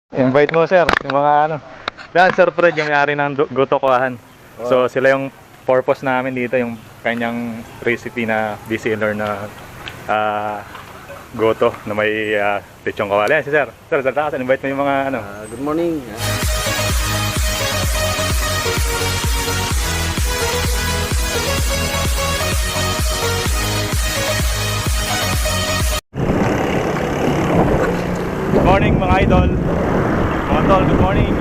Invite mo sir, yung mga ano. Yan, Sir Fred, yung may-ari ng Gotokuahan. So sila yung purpose namin dito, yung kanyang recipe na bestseller na goto na may lechong kawali. Yan si Sir. Sir, salta ka, invite mo yung mga ano. Good morning. Good morning mga idol. Mga tol, good morning.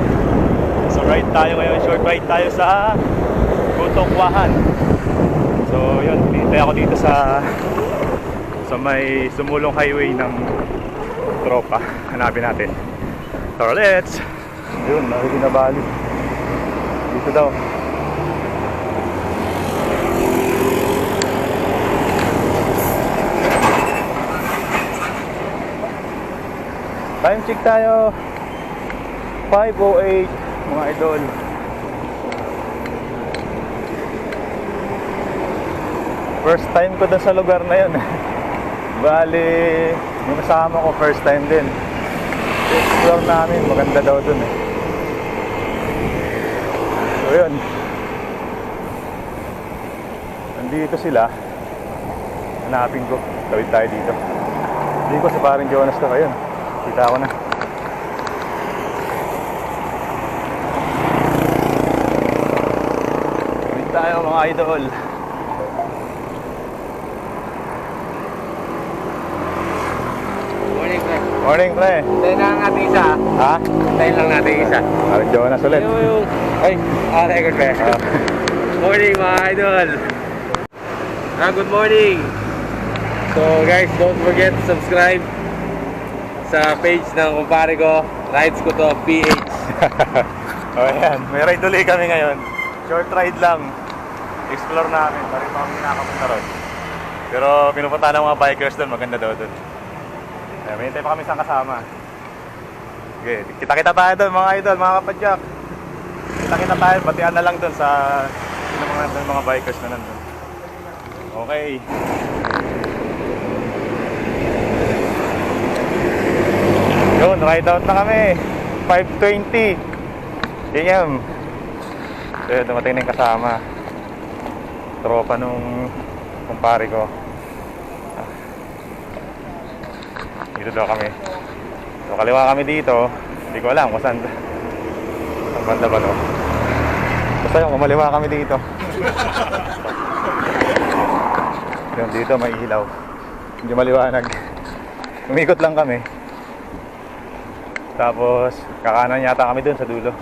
So ride tayo ngayon, short ride tayo sa Gotokuahan. So yun, hintay ako dito sa may sumulong highway ng tropa. Hanapin natin. So let's. Yun, nakikinabali. Dito daw. Time check tayo. 5:08 mga idol. First time ko dun sa lugar na yun. Bali, yung kasama ko first time din. Explore namin, maganda daw dun eh. So yun. Nandito sila. Hanapin ko. Tawid tayo dito. Hindi ko sa paring Jonas ka kayo. Kita ako na. Tawid tayo mga idol. Morning, pre. Morning pre. Tayo lang natin isa. Ha? Tayo lang natin isa. Paring Jonas ulit. Ay, record, pre. Morning, mga idol. Good morning. So, guys, don't forget to subscribe sa page ng kumpare ko, Rides ko to PH. O ayan, may ride ulit kami ngayon. Short ride lang. Explore namin, parang kami nakapunta ron. Pero pinupunta ng mga bikers doon, maganda daw doon. Ayan, may hintay pa kami isang kasama. Okay, kita-kita tayo doon mga idol, mga kapadyak. Kita-kita tayo, batian na lang doon sa mga bikers na nandun. Okay. Yun, ride out na kami. 5:20 AM. So yun, dumating na yung kasama. Tropa nung kumpare ko. Dito daw kami. So kaliwa kami dito. Hindi ko alam kung saan banda ba no. Basta yung kumaliwa kami dito. Yung dito may ilaw. Hindi maliwanag. Umikot lang kami. Tapos kakanan yata kami dun sa dulo.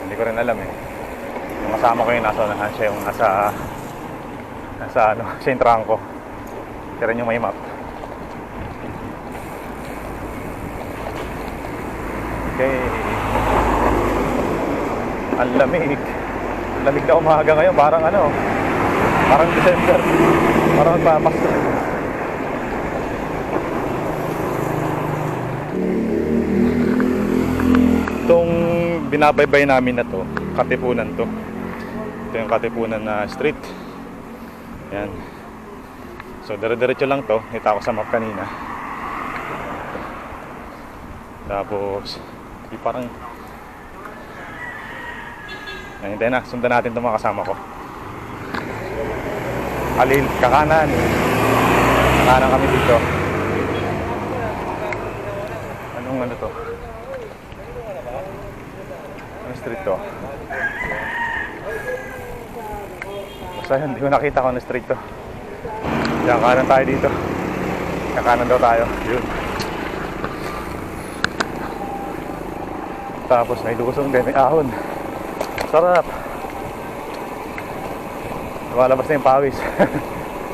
Hindi ko rin alam eh. Yung kasama ko yung nasa unahan, siya yung nasa ano, siya yung trangko. Siya rin yung may map. Okay. Ang lamig. Ang lamig na umaga ngayon, parang ano, parang December. Parang magpapasto. Itong binabaybay namin na to, Katipunan to. Ito yung Katipunan na street. Yan. So dire-diretso lang to. Kita ko sa map kanina. Tapos parang hindi na, sundan natin itong mga kasama ko. Kakanan kami dito. Anong ano to? Street to. Basta yun, hindi ko nakita kung ano street to. Diyan, kanan tayo dito. Kakanan daw tayo. Yun. Tapos may lusong din, may ahon. Sarap. Lumalabas na yung pawis.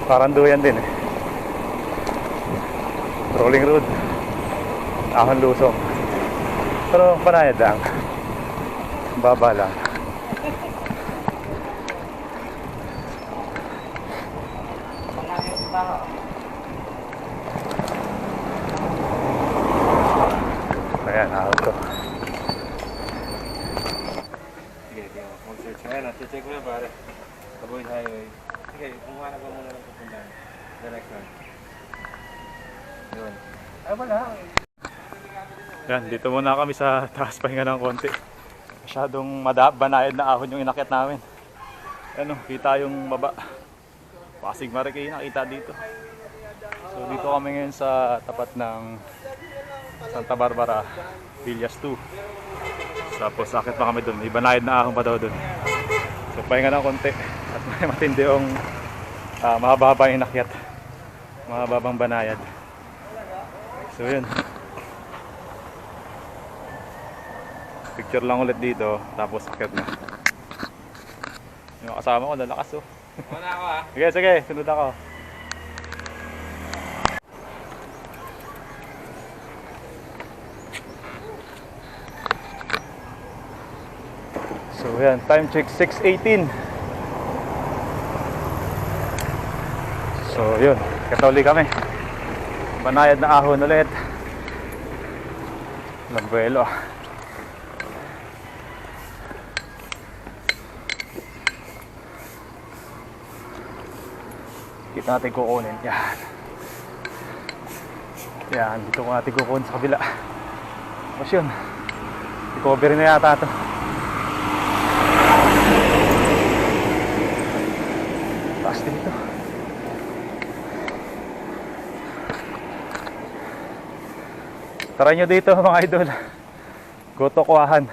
Parang duyan din eh. Rolling road. Ahon lusong. Pero panayad lang. Baba lang. Ayan, auto. Sige, mag-search. Ayan, check mo na pare. Avoid highway. Sige, kumuha na ka muna ng pupuntahan. Direction. Yun. Ay, wala. Yan, dito muna kami sa taas, pahinga ng konti. Masyadong banayad na ahon yung inakyat namin. Ano, kita yung baba. Pasig Marikina, nakita dito. So dito kami ngayon sa tapat ng Santa Barbara, Villas 2. Tapos akit pa kami dun, may banayad na ahon pa daw dun. So pahinga ng konti. At may matindi yung mahaba-haba yung inakyat. Mahababang banayad. So yun. Picture lang ulit dito, tapos akit na. Yung kasama ko, lalakas oh. Wala ako ah. Sige, sige, sunod ako. So yan, time check 6:18. So yun, katuli kami. Banayad na ahon ulit. Lambuelo. Dito natin kukunin. Yan. Yan, dito ko natin kukunin sa kabila. Tapos yun. I-cover na yata ito. Taas din ito. Tara nyo dito mga idol. Goto kuwahan.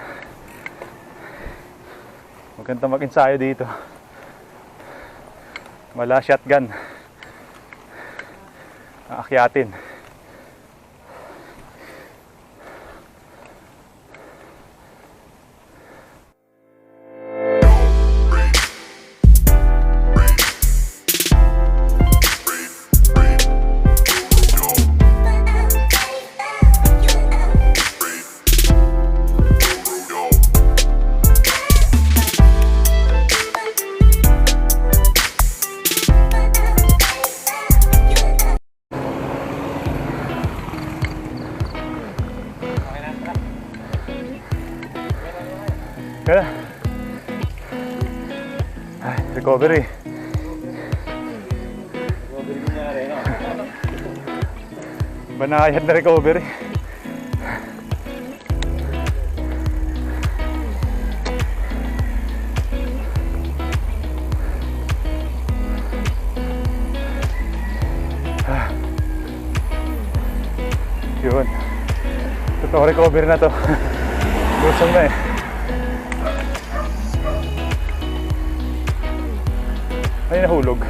Maganda mag-ensayo dito. Wala shotgun. Aakyatin. Kaya. Ay, recovery. Recovery nangyari, no? Banayad na recovery. Yun. Totoo recovery na to. Lusong na eh. Ay, nahulog.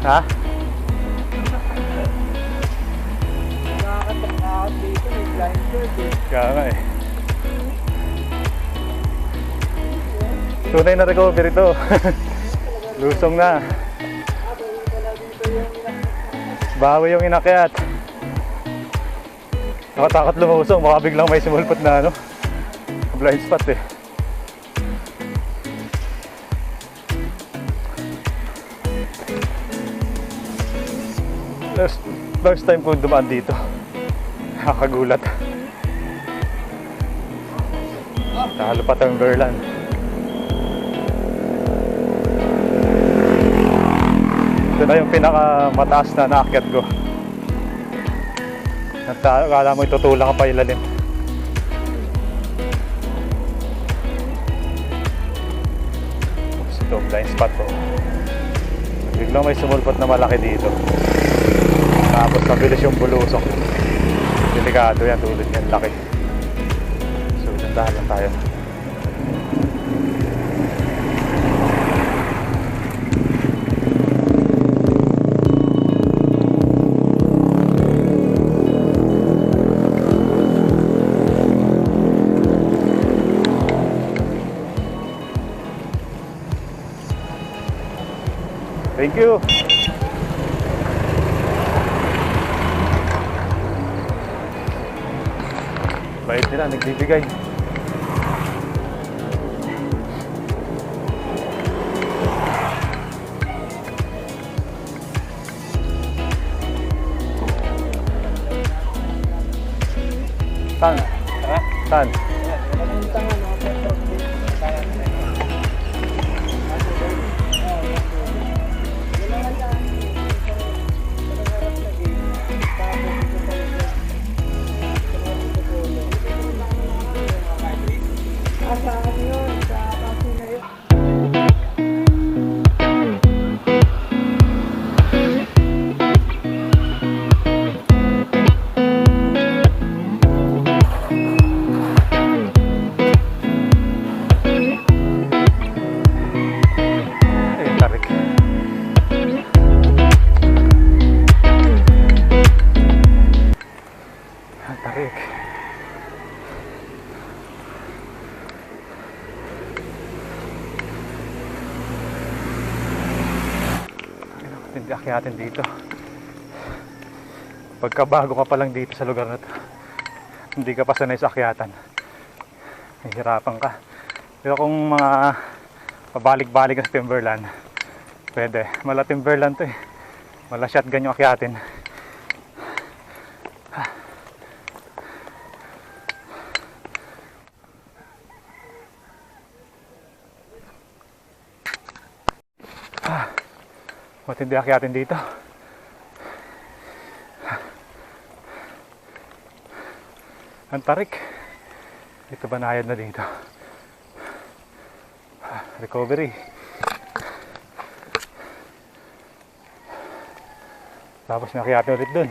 Ha? Nakakatakot dito, may blindfold eh. Kaya nga eh. Tunay na recovery to. Lusong na. Bawi yung inakyat. Nakatakot lumusong, baka biglang may sumulpot na ano, blind spot eh. First time ko dumaan dito. Nakakagulat. Talo pa Timberland. Ito na yung pinakamataas na naakyat ko. Akala mo itutulang ka pa ilalim. Ito, blind spot ko. Biglang may sumulpot na malaki dito. Tapos mabilis yung bulusok. Delikado yan, tulad yan, laki. So, dandahan lang tayo. Thank you. Bait nila, nagbibigay. Saan? Ha? Saan? natin dito. Pagka bago ka pa lang dito sa lugar na to, hindi ka pa sanay sa akyatan, hihirapan ka. Pero kung mga pabalik-balik sa timberland, pwede. Mala timberland to eh, mala shotgun yung akyatin. Matindi akyatin dito. Ang tarik. Ito banayad na dito. Recovery. Tapos nakyatin ulit dun.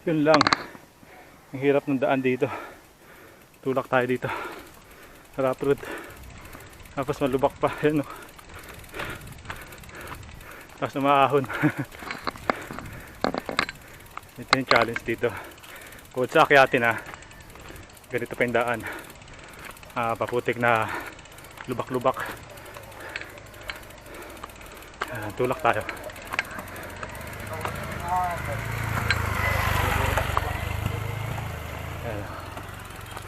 Yun lang. Ang hirap ng daan dito. Tulak tayo dito. Rough road. Tapos malubak pa. Yan o. Tapos umaahon. Ito yung challenge dito. Kung sa akyatin na ganito pa yung daan. Paputik na lubak-lubak. Tulak tayo.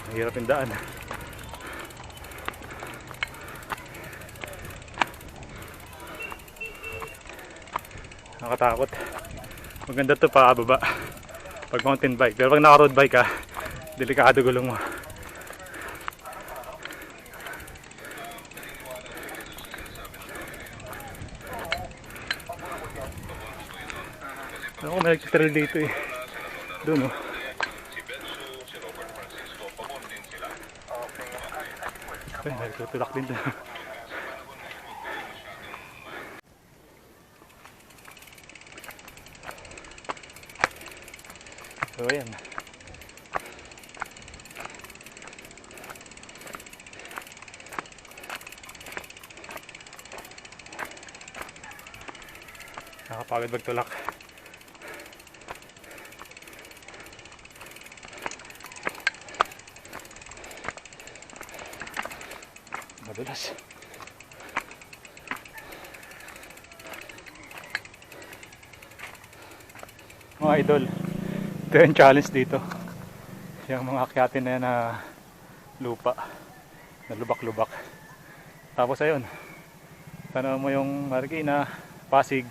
Ang hirap yung daan. Nakatakot. Maganda to pa baba pag mountain bike, pero pag naka road bike ka, delikado gulong mo. Ako may nagsitrail dito eh, doon oh. Ay, nagtutulak din doon. So ayan. Nakapagod magtulak. Madulas. Mga idol, ito yung challenge dito. Yung mga akyatin na yan na lupa, na lubak-lubak. Tapos ayun, tanaw mo yung Marikina, Pasig,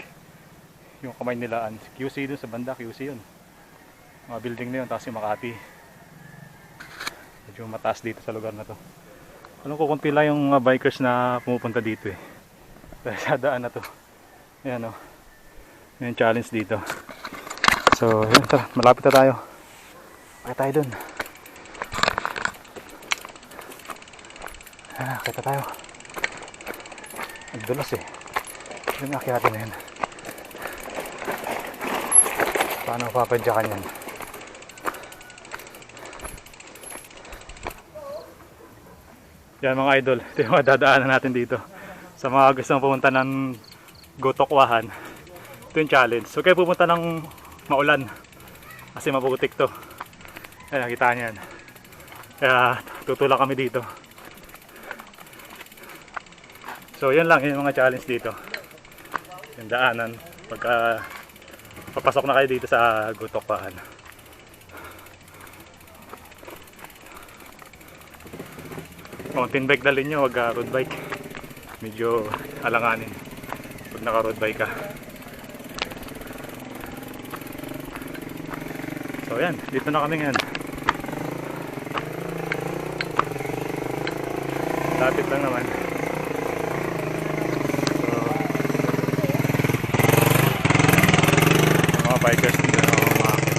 yung kamay nilaan. QC dun sa banda, QC yun. Mga building na yun, tapos yung Makati. Medyo mataas dito sa lugar na to. Alam ko konti lang yung bikers na pumupunta dito eh. Dahil sa daan na to. Ayan o. Yung challenge dito. So, yun, tara, malapit na tayo. Pakita tayo dun. Kita tayo. Nagdulas eh. Yung akyatin na yun. Paano papadyakan yan? Yan mga idol. Ito yung mga dadaanan natin dito. Sa mga gustong pumunta ng Gotokwahan. Ito yung challenge. So, kayo pupunta ng maulan kasi mabutik to. Ayan, nakita nyo yan. Kaya tutulak kami dito. So yan lang yung mga challenge dito. Yung daanan pagka papasok na kayo dito sa Gotokwahan. Mountain bike dalhin nyo, wag road bike. Medyo alanganin pag naka road bike ka. So yan, dito na kami ngayon. Lapit lang naman. So, mga bikers dito na umakit.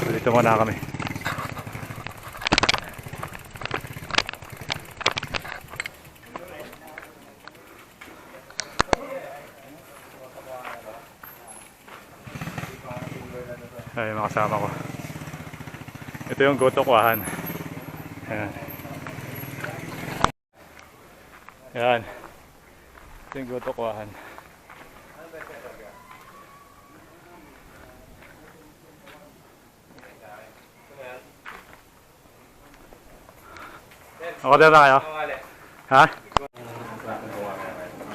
So dito muna kami. Ay, mga kasama ko. Ito yung Gotokwahan. Ayan. Ayan. Ito yung Gotokwahan. Ako din na kayo? Ha?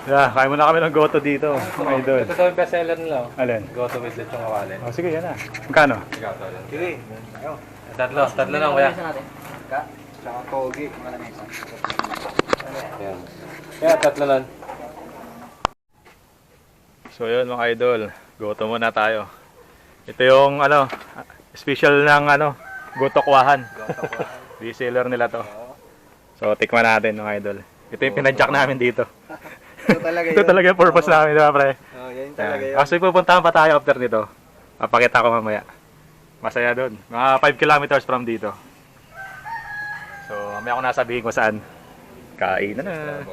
Yeah, kaya muna kami ng goto dito, mga idol. Ito yung bestseller nila. Alin? Goto with lechong kawali. Oh, sige, yan na. Magkano? Sige. Tatlo lang kuya. Tsaka togi, mga lamesa. Yan. Kaya tatlo lang. So yun mga idol, goto muna tayo. Ito yung ano, special ng ano, goto kuwahan. Reseller nila to. So tikman natin mga idol. Ito yung pinadjak namin dito. Ito talaga Ito talaga yung purpose namin, di ba pre? Oh, yan talaga yun. Kasi pupuntahan pa tayo after nito. Papakita ko mamaya. Masaya doon. Mga 5 kilometers from dito. So mamaya ako nasabihin ko saan. Kain na.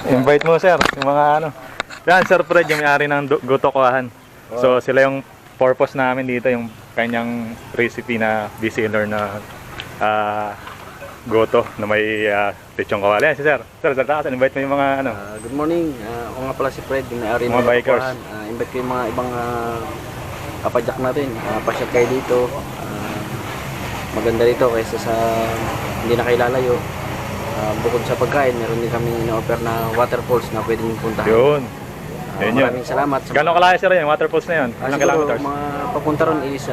Invite mo sir, yung mga ano. Yan, Sir Fred, yung may-ari ng goto kuwahan. So sila yung purpose namin dito, yung kanyang recipe na bestseller na goto na may lechong kawali. Yan si Sir. Sir, invite mo yung mga ano. Good morning. Ako nga pala si Fred, yung may-ari Mga bikers. Invite ko yung mga ibang kapadyak natin. Pasyat kayo dito. Maganda rito kaysa sa hindi na kayo lalayo. Bukod sa pagkain, meron din kami na-offer na waterfalls na pwede nyo puntahan. Yun. Yun yun. Maraming salamat. Gano'ng kalaya sir yan? Waterfalls na yun? Ilang Siguro, kilometers? mga papunta ron is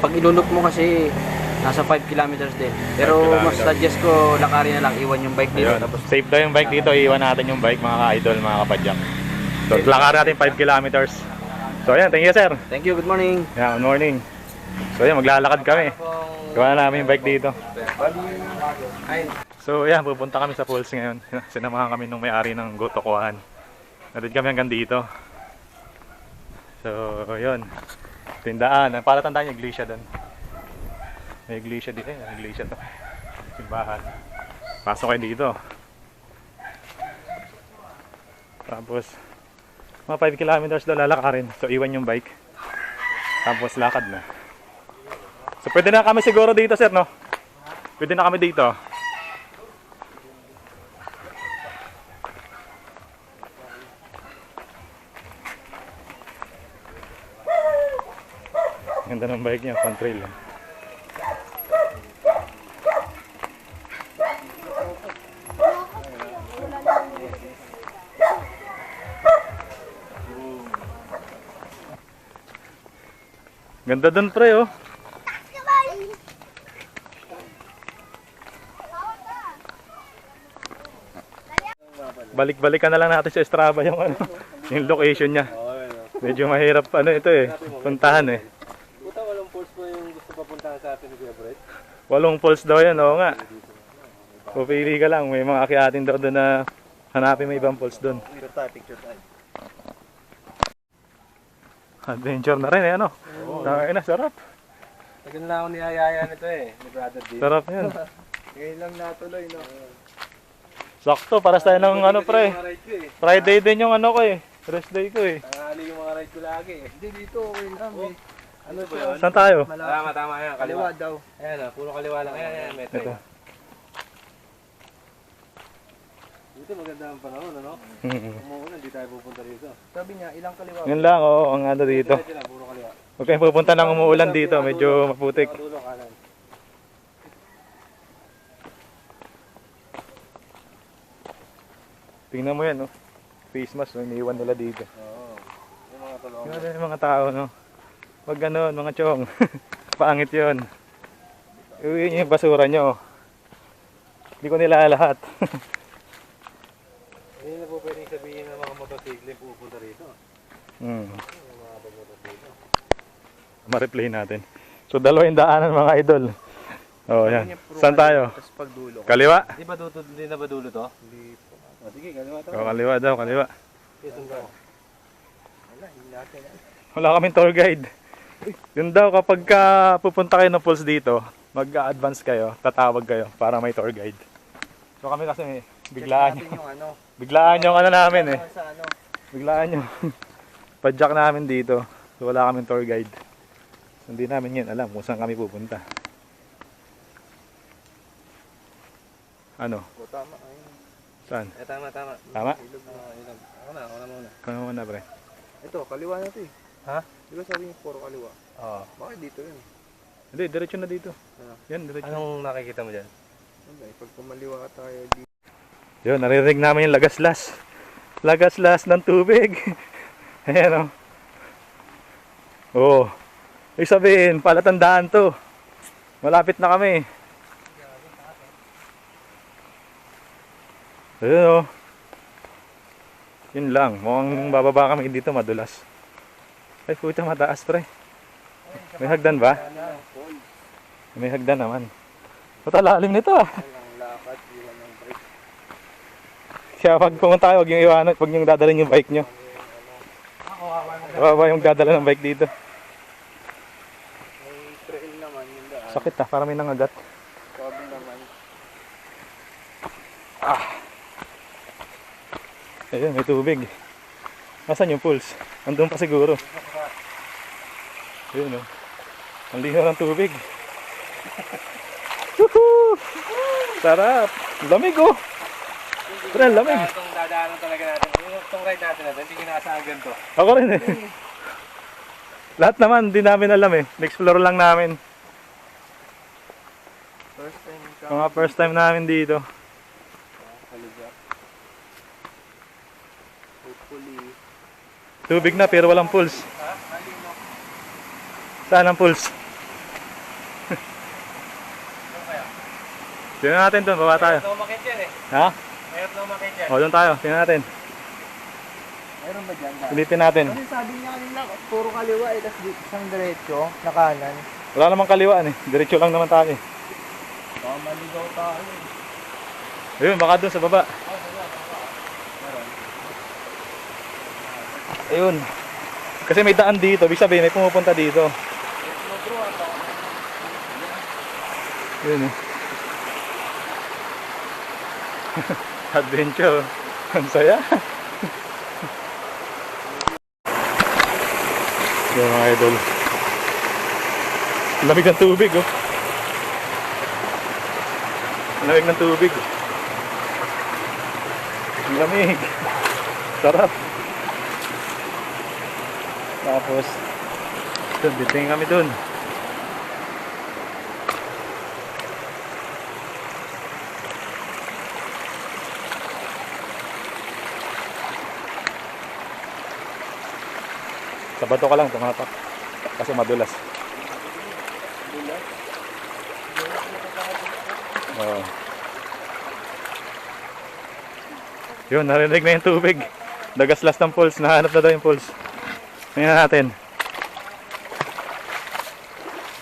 pag ilulok mo kasi nasa 5 kilometers din. Pero 5 mas kilometers. suggest ko lakarin na lang, iwan yung bike dito. Ayun. Tapos Safe daw yung bike dito. Iiwan natin yung bike mga ka-idol, mga kapadyak. So, lakar natin 5 kilometers. So, ayan. Thank you, sir. thank you, good morning. Yeah, good morning. So, ayan. Maglalakad kami. Gawa na namin yung bike dito. So, ayan. Pupunta kami sa falls ngayon. Sinamahan kami nung may-ari ng goto kuwahan. Natin kami hanggang dito. So, yun. Tindaan. Palatandaan yung iglesia doon. May iglesia dito. May iglesia to. Simbahan. Pasok kayo dito. Tapos, mga 5 kilometers daw lalakarin. So, iwan yung bike. Tapos, lakad na. So, pwede na kami siguro dito, sir, no? Pwede na kami dito. Ganda ng bike niya, pang-trail. Ganda dun pre oh. Balik-balikan na lang natin sa Strava yung ano, yung location niya. Medyo mahirap ano ito eh, puntahan eh. Puta, walang falls po yung gusto papuntahan sa atin ni Kuya Brett. 8 falls daw yan, oo nga. Pupili ka lang, may mga akyatin daw doon na hanapin may ibang falls doon. Picture tayo. Adventure na rin eh, ano? Ay na, sarap. Tagal na ako niyayaya nito eh, ni Brother D. Sarap yan. Ngayon lang natuloy, no? Sakto, para tayo ng ano pre. Mga ride ko eh. Friday din yung ano ko eh. Rest day ko eh. Tanghali yung mga ride ko lagi eh. Hindi dito, okay lang. Ano siya? Saan tayo? Tama yan, Kaliwa kaliwa. daw. Ayan ah, puro kaliwa lang. Ayan, metro. Ito. Dito maganda ang panahon, ano? Umuulan, hindi tayo pupunta dito. Sabi niya, ilang kaliwa? Yun lang, oo, ang ano dito. Dito na, puro kaliwa. Huwag kayong pupunta ng umuulan dito, medyo maputik. Dulo kanan. Tingnan mo yan, no? Face mask, no? Iniwan nila dito. Oo. Yung mga tulong. Yun yung mga tao, no? Wag ganon, mga chong. Pangit yun. Iuwi niyo yung basura nyo. Hindi ko nila lahat. Hindi na po pwedeng sabihin ng mga motosikli pupunta rito. Hmm. Yung mga motosikli. Ma-replay natin. So, 2 daanan mga idol. Oh, yan. Saan tayo? Tapos pagdulo. Kaliwa? Di ba hindi na ba dulo to? Hindi po. Oh, sige, kaliwa to. Oh, kaliwa daw, kaliwa. Yes, ba? Wala, hindi natin. Wala kaming tour guide. Yun daw, kapag pupunta kayo ng falls dito, mag-advance kayo, tatawag kayo para may tour guide. So kami kasi biglaan Check natin yung ano. biglaan yung ano namin eh. Sa ano. Biglaan yung padjak namin dito. So wala kaming tour guide. So, hindi namin yan alam kung saan kami pupunta. Ano? O, tama. Ayun. Saan? Eh, tama. Tama? Ilog. Ako na muna. Kano muna pre? Ito, kaliwa na ito eh. Ha? Di ba sabi niyo puro kaliwa? Oo. Bakit dito yun? Hindi, diretso na dito. Ano? Yan, diretso. Anong nakikita mo dyan? Pag kumaliwa tayo dito. Yun, naririnig namin yung lagaslas. Lagaslas ng tubig. Ayan o. Oo. Ibig sabihin, palatandaan to. Malapit na kami. Ayun o. Yun lang. Mukhang bababa kami dito, madulas. Ay, puta, mataas pre. May hagdan ba? May hagdan naman. Puta, lalim nito ah. Kaya pag pumunta tayo, huwag yung iwanan, huwag yung dadalhin yung bike nyo. Kawawa yung dadala ng bike dito. Sakit ah, parang may nangagat. Ayun, may tubig. Nasaan yung pools? Andun pa siguro. Ayun o. Ang linaw ng tubig. Woohoo! Sarap! Lamig oh! Pero ang lamig. Itong dadaanan talaga natin. Itong ride natin hindi kinakasahan ganito. Ako rin eh. Lahat naman, di namin alam eh. Na-explore lang namin. First time ka. Mga first time namin dito. Hopefully. Tubig na pero walang pools. Saan ang pools? Tingnan natin doon, baba tayo. Mayroon na umakit yan eh. Ha? Mayroon na umakit yan. O, doon tayo, tingnan natin. Mayroon ba dyan? Pilitin natin. Kasi sabi niya kanina, puro kaliwa eh, tapos dito isang diretso, na kanan. Wala namang kaliwaan eh. Diretso lang naman tayo eh. Baka maligaw tayo eh. Ayun, baka doon sa baba. Ayun. Kasi may daan dito, ibig sabihin may pumupunta dito. Ayun eh. Adventure. Ang saya. Yung mga idol. Lamig ng tubig oh. Lamig ng tubig. Lamig. Sarap. Tapos dun, biting kami dun. Sa bato ka lang tumatak kasi madulas. Oo. Yun, narinig na yung tubig. Dagaslas ng pulse, nahanap na daw yung pulse. Tingnan natin.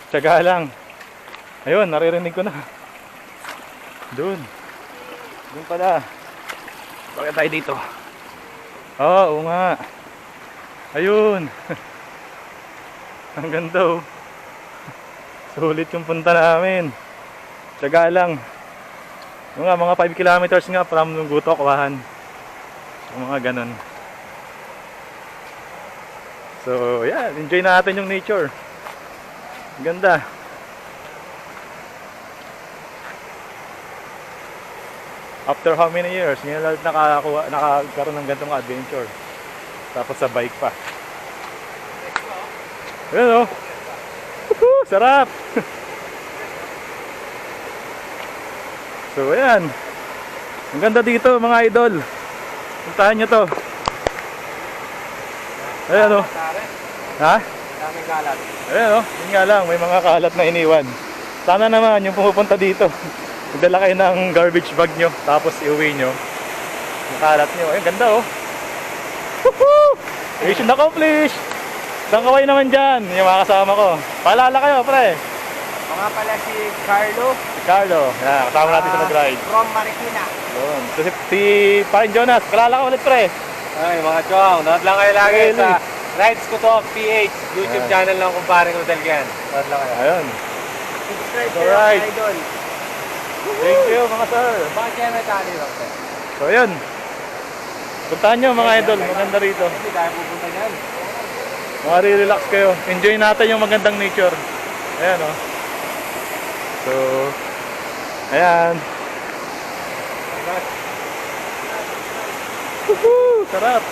Tsaga lang. Ayun, naririnig ko na. Doon. Doon pala. Bakit tayo dito? Oo nga. Ayun. Ang ganda oh. Sulit yung punta namin. Tsaga lang. Mga 5 kilometers nga from Gutok, Wahan. Mga ganun. So, yeah, enjoy natin yung nature. Ganda. After how many years, ngayon lang nakakaroon ng ganitong adventure. Tapos sa bike pa. Ayan o. Woohoo! Sarap! So, ayan. Ang ganda dito mga idol. Puntahan nyo to. Ayan o. Ha? Daming kalat. Ayan o. Yun nga lang, may mga kalat na iniwan. Sana naman yung pumupunta dito. Magdala kayo ng garbage bag nyo. Tapos iuwi nyo. Yung kalat nyo. Ayan, ganda o. Woohoo! Mission accomplished! Isang kaway naman dyan. Yung mga kasama ko. Paalala kayo, pre. Mga pala si Carlo. Si Carlo. Yan, kasama natin sa mag-ride. From Marikina. Yun. So, si Parin Jonas. Paalala ka ulit, pre. Ay, mga chong, nood lang kayo lagi Hey, sa Rides Ko To PH YouTube Ayan. channel ng kumparing Rodalgan. Nood lang kayo. Ayun. Subscribe kayo, Alright. idol. Thank you, mga sir. Bakit kaya may tali, Roque? So, ayun. Puntahan nyo, mga idol. Maganda rito. Hindi tayo pupunta dyan. Makari-relax kayo. Enjoy natin yung magandang nature. Ayan, oh. So, ayan. Woohoo! Sarap!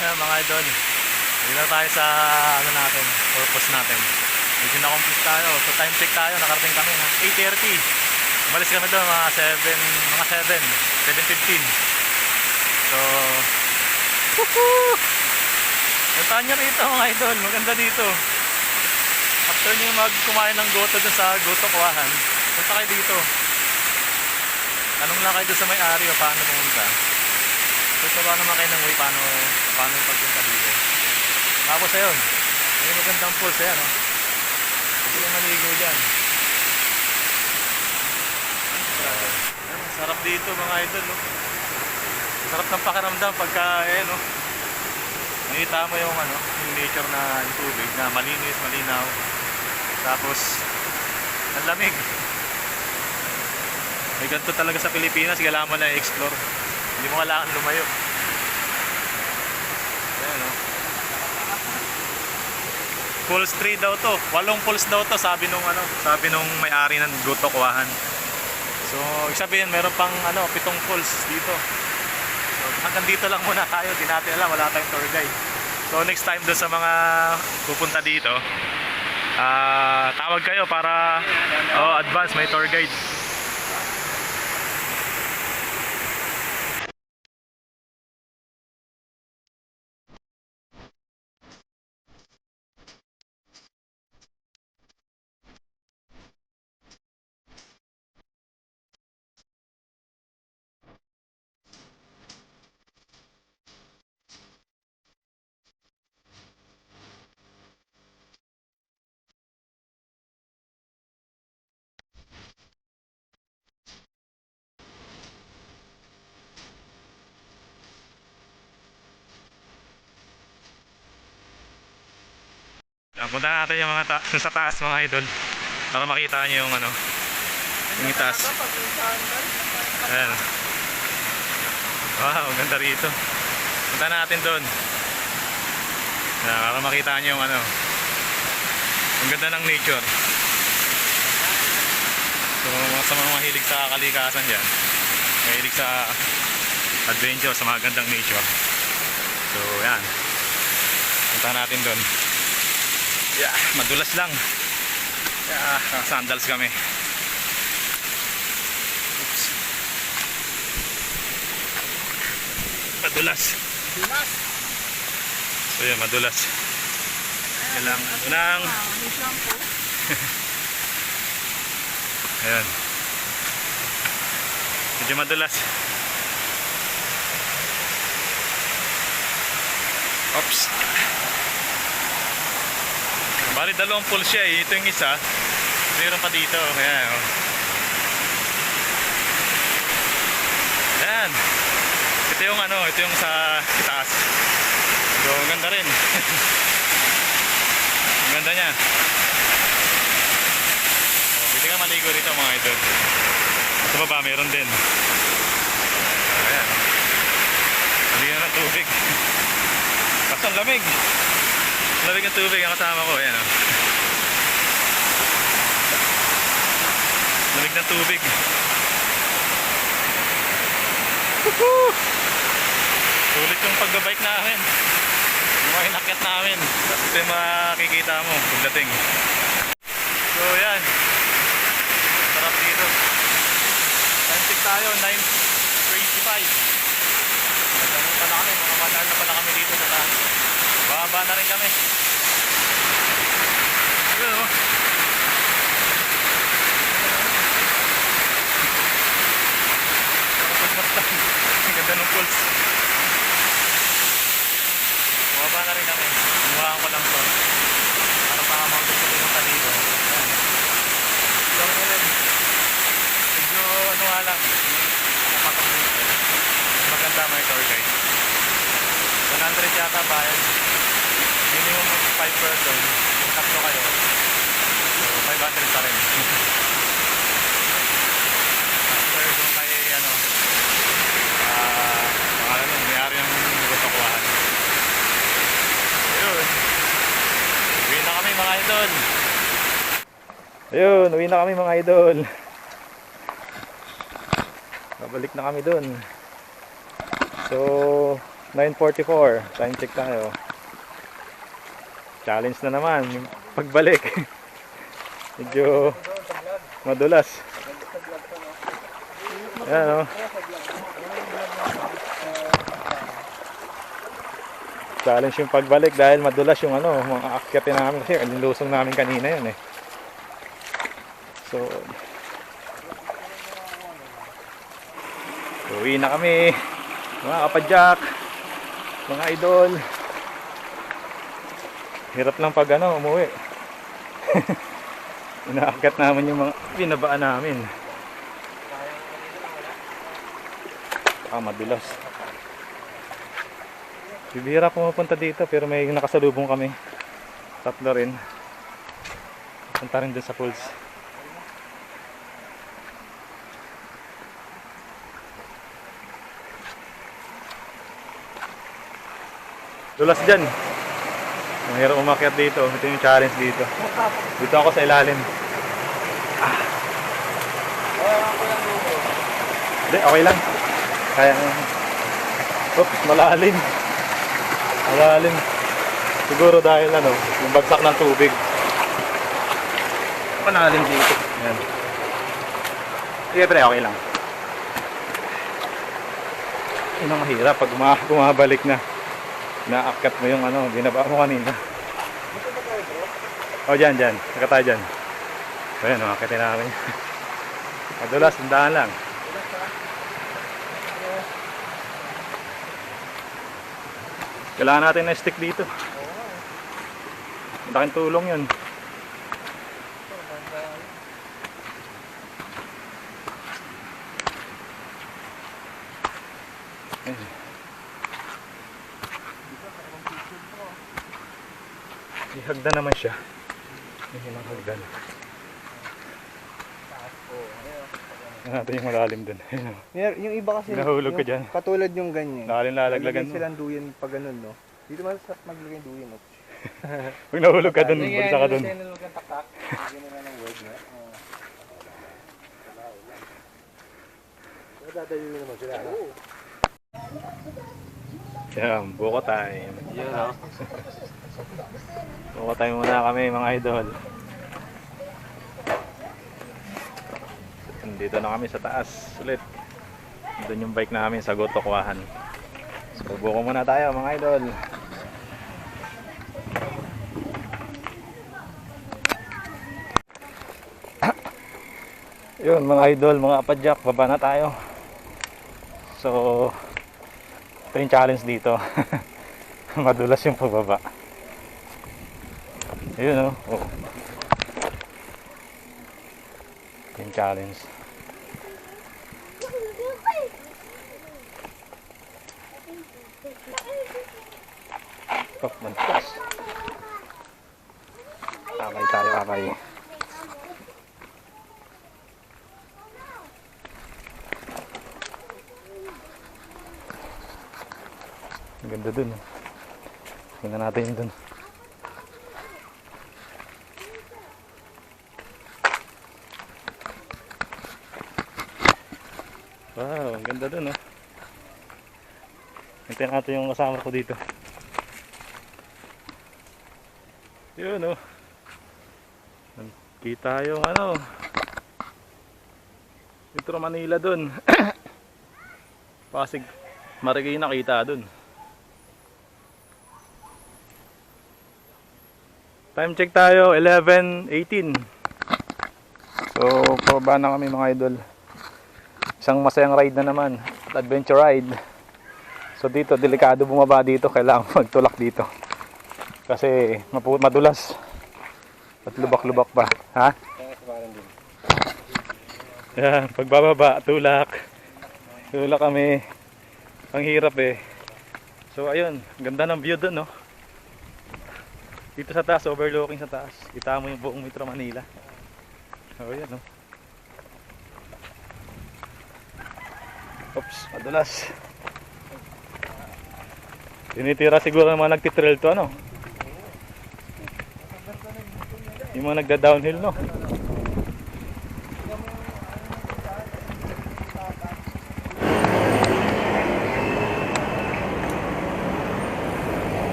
Ayan, mga idol. Hindi na tayo sa, natin, purpose natin. Mission accomplished tayo. So, time check tayo. Nakarating kami ng 8:30. Umalis kami doon mga 7:15. So, puntahan nyo rito mga idol, maganda dito. After nyo kumain ng goto dun sa Goto Kuwahan, punta kayo dito. Tanong lang kayo dun sa may-ari o paano pumunta. Tuturo naman kayo ng way paano yung pagpunta dito. Tapos ayun, may magandang pulse yan. Hindi kayo maligo dyan. Sarap dito mga idol. Sarap ng pakiramdam pagka nakita mo yung yung nature na yung tubig na malinis, malinaw. Tapos ang lamig. May ganito talaga sa Pilipinas, kailangan mo na i-explore. Hindi mo kailangan lumayo. Ayan Pulse 3 daw to. 8 pulse daw to, sabi nung may-ari ng Goto Kuwahan. So, ibig sabihin meron pang 7 pulse dito. So, hanggang dito lang muna tayo, di natin alam, wala tayong tour guide. So, next time doon sa mga pupunta dito, tawag kayo para advance, may tour guide. Punta natin yung mga sa taas mga idol para makita nyo yung yung taas. Ayan. Wow, ganda rito. Punta natin doon para makita nyo yung ang ganda ng nature. So sa mga mahilig sa kalikasan dyan, mahilig sa adventure, sa mga gandang nature, so yan, punta natin doon. Yeah, madulas lang. Yeah, sandals kami. Oops. Madulas. So yan, madulas. Kailangan ng ayan. Medyo madulas. Oops. Bali 2 pulse siya eh. Ito yung isa. Mayroon pa dito. Ayan. Ayan. Ito yung ito yung sa itaas. So, ang ganda rin. Ang ganda niya. Pwede ka maligo rito mga idol. Sa baba mayroon din. Ayan. Maligo na ng tubig. Basta ang lamig. Lamig ng tubig ang kasama ko. Ayan. Lamig ng tubig. Sulit yung pagbabike namin. Yung mga inakyat namin. Ito yung makikita mo pagdating. So yan. Sarap dito. Time check tayo. 9:25. Nagdamon pala kami. Mga 1 hour na pala kami dito. Bababa na rin kami. Yun o. Ang ganda ng pulse. Bababa na rin kami. Inuhaan ko lang to. Para pa mga gusto pumunta dito. Sorry rin. Medyo nga lang. Nakakapunta. Maganda may tour guide. 100 yata bayad. Minimum 5 person. Kung tatlo kayo, so 500 pa rin. After doon kay may-ari ng Goto Kuwahan. Ayun. Uwi na kami mga idol. Ayun, uwi na kami mga idol. Babalik na kami dun. So 9:44, time check tayo. Challenge na naman yung pagbalik. Medyo madulas. Yan o. Challenge yung pagbalik dahil madulas yung ano, mga akyatin namin kasi nilusong namin kanina yun eh. So, uwi na kami mga kapadyak, mga idol. Hirap lang pag ano, umuwi. Inaakyat namin yung mga binabaan namin. Madulas. Bibihira pumupunta dito pero may nakasalubong kami. Tatlo rin. Punta rin dun sa pools. Dulas dyan. Ang hirap umakyat dito. Ito yung challenge dito. Dito ako sa ilalim. Hindi, okay lang. Kaya oops, malalim. Malalim. Siguro dahil ano, yung bagsak ng tubig. Malalim dito. Ayan. Sige pre, okay lang. Yun ang mahirap pag bumabalik na. Naakyat mo yung ano, binaba mo kanina. O dyan, dyan. Saka tayo dyan. Ayan, makakyatin namin. Madulas, tandaan lang. Kailangan natin na stick dito. Malaking tulong yun. Hagdan naman siya. May hagdan. Natin yung malalim dun. Yung iba kasi, Nahulog ka dyan. katulad yung ganyan. Lalaglagan mo. Silang duyan pa ganun, no? Dito masasarap maglagay ng duyan, no? Pag nahulog ka dun, bulsa ka dun. Yan, buko time. Yan o. Buko time muna kami mga idol. Dito na kami sa taas ulit. Doon yung bike namin sa Gotokwahan. So buko muna tayo mga idol. Yun mga idol, mga apadyak, baba na tayo. So ito yung challenge dito. Madulas yung pagbaba. Ayun o. Oh. Ito yung challenge. Oh, mantas. Kakay tayo, kakay. Ang ganda dun. Tingnan natin yun dun. Wow, ang ganda dun, oh. Hintayin natin yung kasama ko dito. Yun, oh. Kita yung ano, Metro Manila dun. Pasig Marikina kita dun. Time check tayo, 11:18. So, pababa na kami mga idol. Isang masayang ride na naman. Adventure ride. So dito, delikado bumaba dito. Kailangan magtulak dito. Kasi madulas. At lubak-lubak pa. Ha? Yan, pagbababa, tulak. Tulak kami. Ang hirap eh. So ayun, ganda ng view dun, no? Dito sa taas, overlooking sa taas. Kita mo yung buong Metro Manila. So ayan, no? Oops, madulas. Tinitira siguro ng mga nagtitrail to, ano? Yung mga nagda-downhill, no?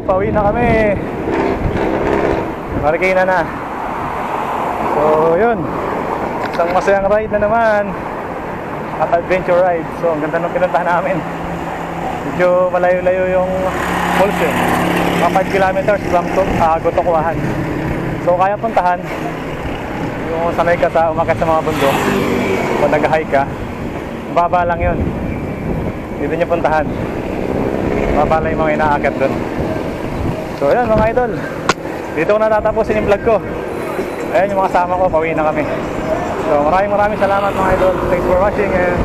Pauwi na kami. Marikina na. So, yun. Isang masayang ride na naman. At adventure ride. So, ang ganda nung pinuntahan namin. Medyo malayo-layo yung falls yun. Mga 5 kilometers from Gotokwahan. So, kaya puntahan. Yung sanay ka sa umakyat sa mga bundok. Kung nag-hike ka, baba lang yun. Dito nyo puntahan. Baba lang yung mga inaakyat doon. So, yun mga idol. Dito ko natatapusin yung vlog ko. Ayan yung mga kasama ko, pauwi na kami. So maraming salamat mga idol. Thanks for watching and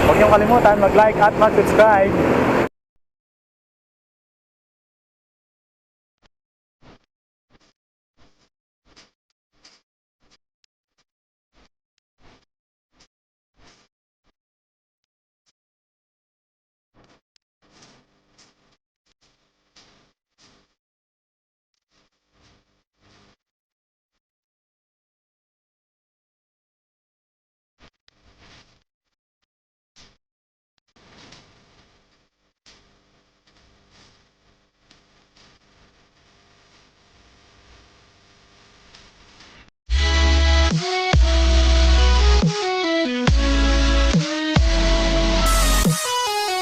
huwag niyong kalimutan mag-like at mag-subscribe.